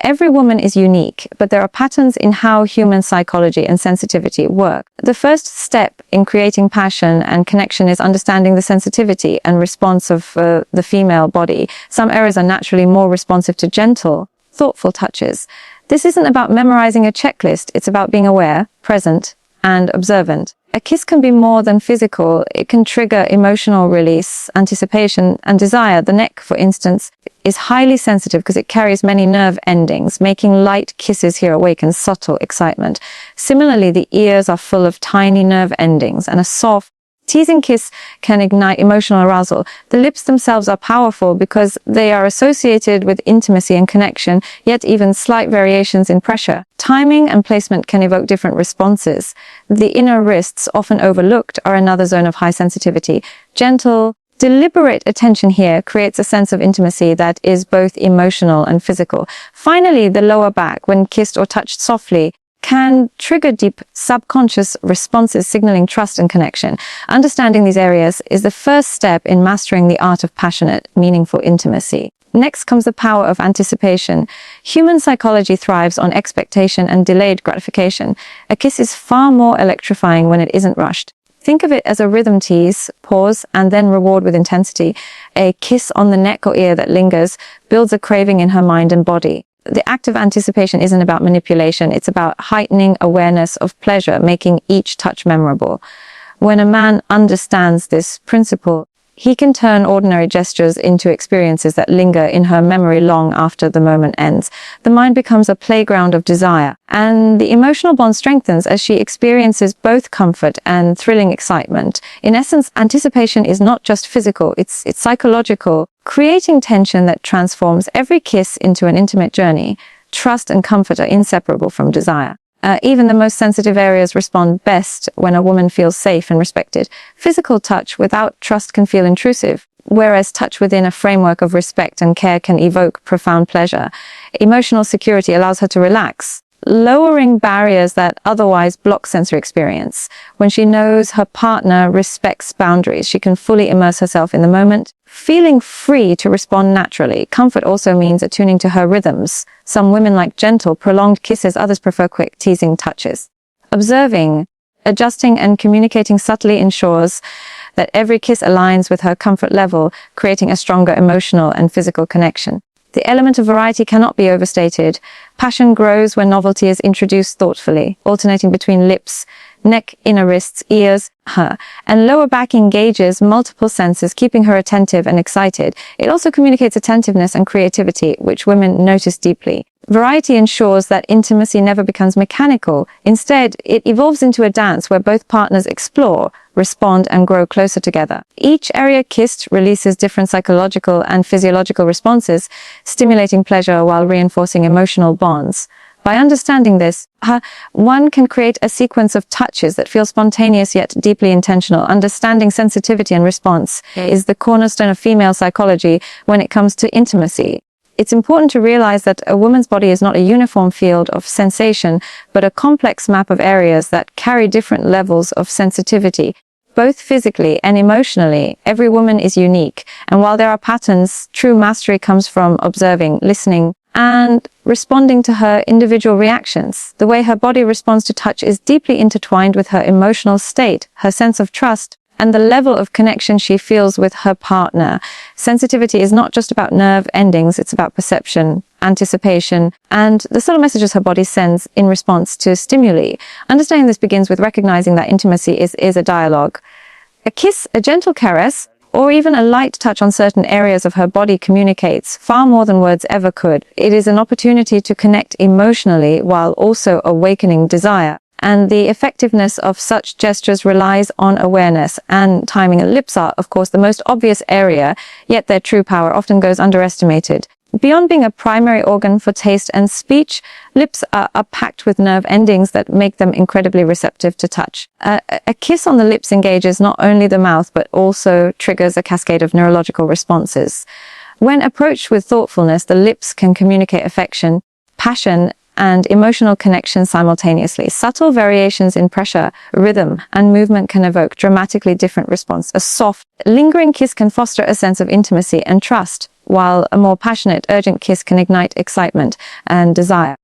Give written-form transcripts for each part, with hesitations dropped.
Every woman is unique, but there are patterns in how human psychology and sensitivity work. The first step in creating passion and connection is understanding the sensitivity and response of the female body. Some areas are naturally more responsive to gentle, thoughtful touches. This isn't about memorizing a checklist, it's about being aware, present, and observant. A kiss can be more than physical. It can trigger emotional release, anticipation, and desire. The neck, for instance, is highly sensitive because it carries many nerve endings, making light kisses here awaken subtle excitement. Similarly, the ears are full of tiny nerve endings, and a soft, teasing kiss can ignite emotional arousal. The lips themselves are powerful because they are associated with intimacy and connection, yet even slight variations in pressure, timing, and placement can evoke different responses. The inner wrists, often overlooked, are another zone of high sensitivity. Gentle, deliberate attention here creates a sense of intimacy that is both emotional and physical. Finally, the lower back, when kissed or touched softly, can trigger deep subconscious responses signaling trust and connection. Understanding these areas is the first step in mastering the art of passionate, meaningful intimacy. Next comes the power of anticipation. Human psychology thrives on expectation and delayed gratification. A kiss is far more electrifying when it isn't rushed. Think of it as a rhythm tease, pause, and then reward with intensity. A kiss on the neck or ear that lingers builds a craving in her mind and body. The act of anticipation isn't about manipulation, it's about heightening awareness of pleasure, making each touch memorable. When a man understands this principle, he can turn ordinary gestures into experiences that linger in her memory long after the moment ends. The mind becomes a playground of desire, and the emotional bond strengthens as she experiences both comfort and thrilling excitement. In essence, anticipation is not just physical, it's psychological, creating tension that transforms every kiss into an intimate journey. Trust and comfort are inseparable from desire. Even the most sensitive areas respond best when a woman feels safe and respected. Physical touch without trust can feel intrusive, whereas touch within a framework of respect and care can evoke profound pleasure. Emotional security allows her to relax, lowering barriers that otherwise block sensory experience. When she knows her partner respects boundaries, she can fully immerse herself in the moment, feeling free to respond naturally. Comfort also means attuning to her rhythms. Some women like gentle, prolonged kisses, others prefer quick, teasing touches. Observing, adjusting, and communicating subtly ensures that every kiss aligns with her comfort level, creating a stronger emotional and physical connection. The element of variety cannot be overstated. Passion grows when novelty is introduced thoughtfully, alternating between lips, neck, inner wrists, ears, and lower back engages multiple senses, keeping her attentive and excited. It also communicates attentiveness and creativity, which women notice deeply. Variety ensures that intimacy never becomes mechanical. Instead, it evolves into a dance where both partners explore, respond, and grow closer together. Each area kissed releases different psychological and physiological responses, stimulating pleasure while reinforcing emotional bonds. By understanding this, one can create a sequence of touches that feel spontaneous yet deeply intentional. Understanding sensitivity and response is the cornerstone of female psychology when it comes to intimacy. It's important to realize that a woman's body is not a uniform field of sensation, but a complex map of areas that carry different levels of sensitivity. Both physically and emotionally, every woman is unique. And while there are patterns, true mastery comes from observing, listening, and responding to her individual reactions. The way her body responds to touch is deeply intertwined with her emotional state, her sense of trust, and the level of connection she feels with her partner. Sensitivity is not just about nerve endings, it's about perception, anticipation, and the subtle messages her body sends in response to stimuli. Understanding this begins with recognizing that intimacy is a dialogue. A kiss, a gentle caress, or even a light touch on certain areas of her body communicates far more than words ever could. It is an opportunity to connect emotionally while also awakening desire. And the effectiveness of such gestures relies on awareness and timing. Lips are, of course, the most obvious area, yet their true power often goes underestimated. Beyond being a primary organ for taste and speech, lips are packed with nerve endings that make them incredibly receptive to touch. A kiss on the lips engages not only the mouth, but also triggers a cascade of neurological responses. When approached with thoughtfulness, the lips can communicate affection, passion, and emotional connection simultaneously. Subtle variations in pressure, rhythm, and movement can evoke dramatically different response. A soft, lingering kiss can foster a sense of intimacy and trust, while a more passionate, urgent kiss can ignite excitement and desire.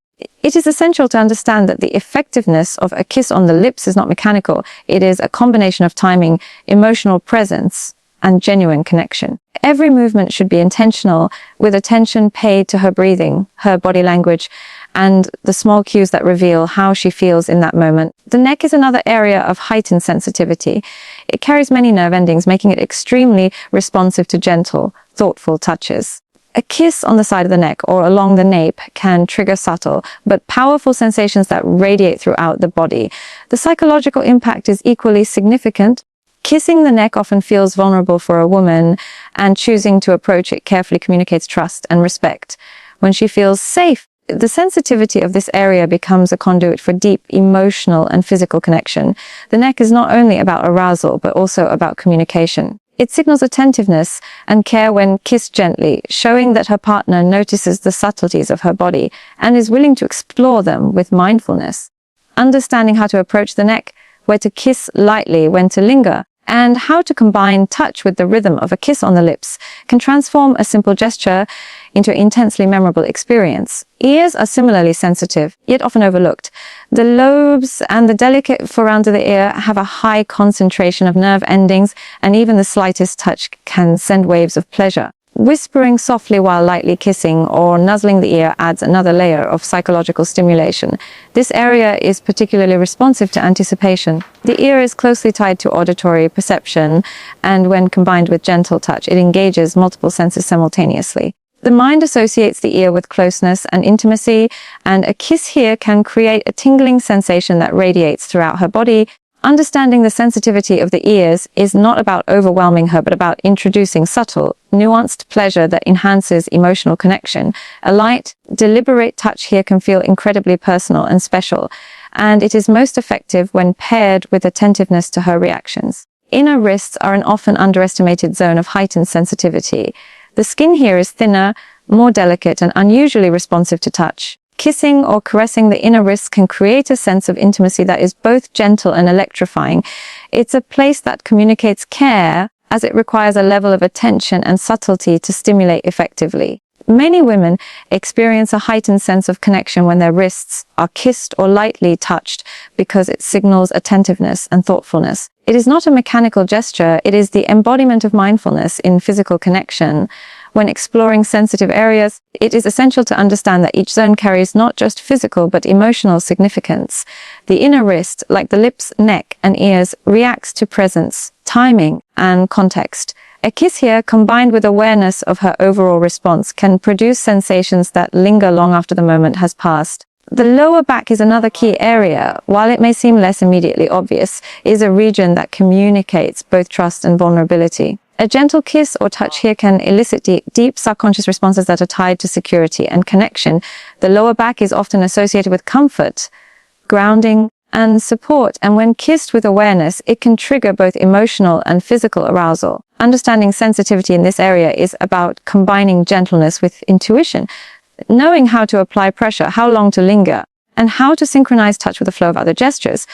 It is essential to understand that the effectiveness of a kiss on the lips is not mechanical. It is a combination of timing, emotional presence, and genuine connection. Every movement should be intentional, with attention paid to her breathing, her body language, and the small cues that reveal how she feels in that moment. The neck is another area of heightened sensitivity. It carries many nerve endings, making it extremely responsive to gentle, thoughtful touches. A kiss on the side of the neck or along the nape can trigger subtle but powerful sensations that radiate throughout the body. The psychological impact is equally significant. Kissing the neck often feels vulnerable for a woman, and choosing to approach it carefully communicates trust and respect. When she feels safe, the sensitivity of this area becomes a conduit for deep emotional and physical connection. The neck is not only about arousal, but also about communication. It signals attentiveness and care when kissed gently, showing that her partner notices the subtleties of her body and is willing to explore them with mindfulness. Understanding how to approach the neck, where to kiss lightly, when to linger, and how to combine touch with the rhythm of a kiss on the lips can transform a simple gesture into an intensely memorable experience. Ears are similarly sensitive, yet often overlooked. The lobes and the delicate foramen of the ear have a high concentration of nerve endings, and even the slightest touch can send waves of pleasure. Whispering softly while lightly kissing or nuzzling the ear adds another layer of psychological stimulation. This area is particularly responsive to anticipation. The ear is closely tied to auditory perception, and when combined with gentle touch, it engages multiple senses simultaneously. The mind associates the ear with closeness and intimacy, and a kiss here can create a tingling sensation that radiates throughout her body. Understanding the sensitivity of the ears is not about overwhelming her, but about introducing subtle, nuanced pleasure that enhances emotional connection. A light, deliberate touch here can feel incredibly personal and special, and it is most effective when paired with attentiveness to her reactions. Inner wrists are an often underestimated zone of heightened sensitivity. The skin here is thinner, more delicate, and unusually responsive to touch. Kissing or caressing the inner wrists can create a sense of intimacy that is both gentle and electrifying. It's a place that communicates care, as it requires a level of attention and subtlety to stimulate effectively. Many women experience a heightened sense of connection when their wrists are kissed or lightly touched, because it signals attentiveness and thoughtfulness. It is not a mechanical gesture, it is the embodiment of mindfulness in physical connection. When exploring sensitive areas, it is essential to understand that each zone carries not just physical but emotional significance. The inner wrist, like the lips, neck, and ears, reacts to presence, timing, and context. A kiss here, combined with awareness of her overall response, can produce sensations that linger long after the moment has passed. The lower back is another key area. While it may seem less immediately obvious, it is a region that communicates both trust and vulnerability. A gentle kiss or touch here can elicit deep subconscious responses that are tied to security and connection. The lower back is often associated with comfort, grounding, and support, and when kissed with awareness, it can trigger both emotional and physical arousal. Understanding sensitivity in this area is about combining gentleness with intuition, knowing how to apply pressure, how long to linger, and how to synchronize touch with the flow of other gestures.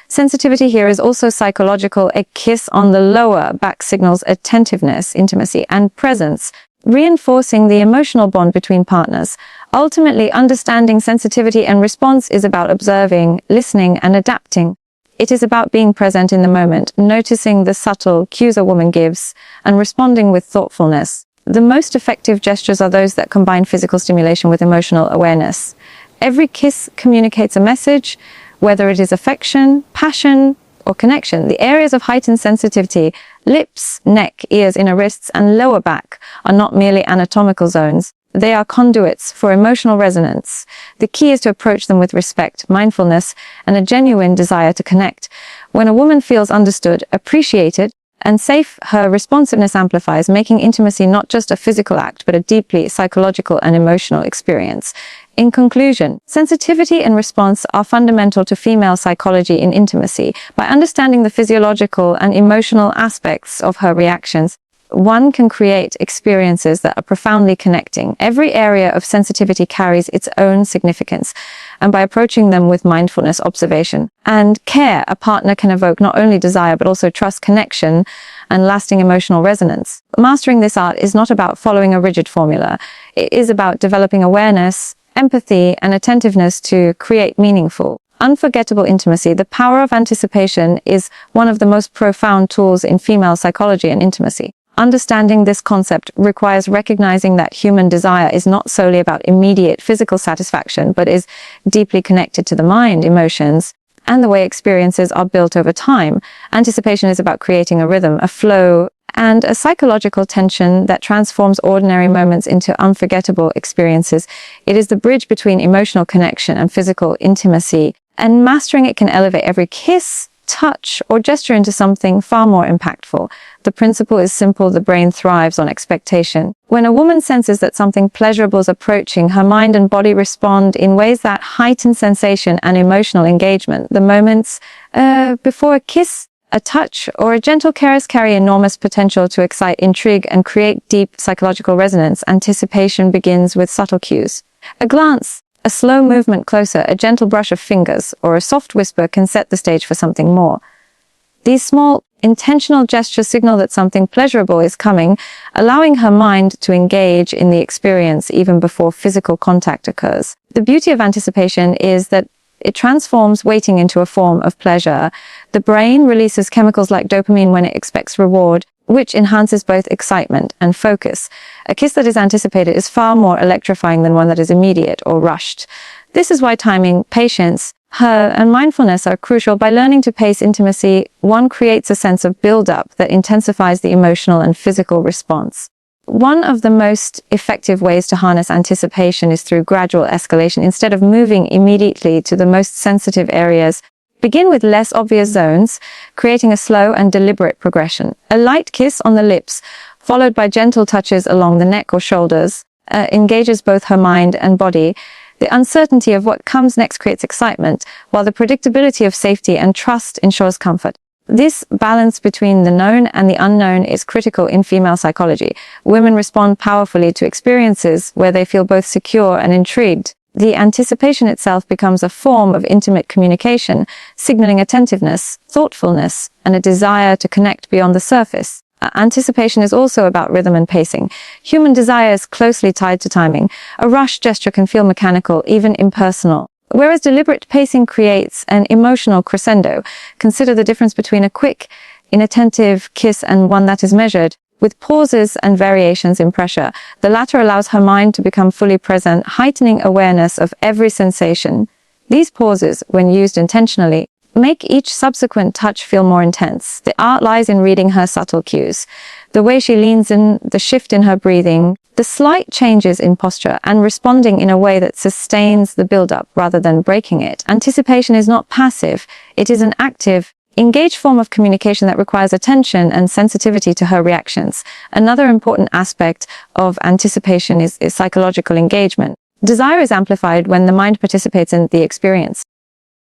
Sensitivity here is also psychological. A kiss on the lower back signals attentiveness, intimacy, and presence, reinforcing the emotional bond between partners. Ultimately, understanding sensitivity and response is about observing, listening, and adapting. It is about being present in the moment, noticing the subtle cues a woman gives, and responding with thoughtfulness. The most effective gestures are those that combine physical stimulation with emotional awareness. Every kiss communicates a message, whether it is affection, passion, or connection. The areas of heightened sensitivity, lips, neck, ears, inner wrists, and lower back, are not merely anatomical zones. They are conduits for emotional resonance. The key is to approach them with respect, mindfulness, and a genuine desire to connect. When a woman feels understood, appreciated, and safe, her responsiveness amplifies, making intimacy not just a physical act, but a deeply psychological and emotional experience. In conclusion, sensitivity and response are fundamental to female psychology in intimacy. By understanding the physiological and emotional aspects of her reactions, one can create experiences that are profoundly connecting. Every area of sensitivity carries its own significance, and by approaching them with mindfulness, observation, and care, a partner can evoke not only desire but also trust, connection, and lasting emotional resonance. Mastering this art is not about following a rigid formula. It is about developing awareness, empathy, and attentiveness to create meaningful, unforgettable intimacy. The power of anticipation is one of the most profound tools in female psychology and intimacy. Understanding this concept requires recognizing that human desire is not solely about immediate physical satisfaction, but is deeply connected to the mind, emotions, and the way experiences are built over time. Anticipation is about creating a rhythm, a flow, and a psychological tension that transforms ordinary moments into unforgettable experiences. It is the bridge between emotional connection and physical intimacy, and mastering it can elevate every kiss, touch, or gesture into something far more impactful. The principle is simple: the brain thrives on expectation. When a woman senses that something pleasurable is approaching, her mind and body respond in ways that heighten sensation and emotional engagement. The moments before a kiss, a touch, or a gentle caress carry enormous potential to excite intrigue and create deep psychological resonance. Anticipation begins with subtle cues. A glance, a slow movement closer, a gentle brush of fingers, or a soft whisper can set the stage for something more. These small, intentional gestures signal that something pleasurable is coming, allowing her mind to engage in the experience even before physical contact occurs. The beauty of anticipation is that it transforms waiting into a form of pleasure. The brain releases chemicals like dopamine when it expects reward, which enhances both excitement and focus. A kiss that is anticipated is far more electrifying than one that is immediate or rushed. This is why timing, patience, and mindfulness are crucial. By learning to pace intimacy, one creates a sense of build-up that intensifies the emotional and physical response. One of the most effective ways to harness anticipation is through gradual escalation. Instead of moving immediately to the most sensitive areas, begin with less obvious zones, creating a slow and deliberate progression. A light kiss on the lips, followed by gentle touches along the neck or shoulders, engages both her mind and body. The uncertainty of what comes next creates excitement, while the predictability of safety and trust ensures comfort. This balance between the known and the unknown is critical in female psychology. Women respond powerfully to experiences where they feel both secure and intrigued. The anticipation itself becomes a form of intimate communication, signaling attentiveness, thoughtfulness, and a desire to connect beyond the surface. Anticipation is also about rhythm and pacing. Human desire is closely tied to timing. A rushed gesture can feel mechanical, even impersonal, whereas deliberate pacing creates an emotional crescendo. Consider the difference between a quick, inattentive kiss and one that is measured, with pauses and variations in pressure. The latter allows her mind to become fully present, heightening awareness of every sensation. These pauses, when used intentionally, make each subsequent touch feel more intense. The art lies in reading her subtle cues. The way she leans in, the shift in her breathing, the slight changes in posture, and responding in a way that sustains the build-up rather than breaking it. Anticipation is not passive. It is an active, engaged form of communication that requires attention and sensitivity to her reactions. Another important aspect of anticipation is psychological engagement. Desire is amplified when the mind participates in the experience.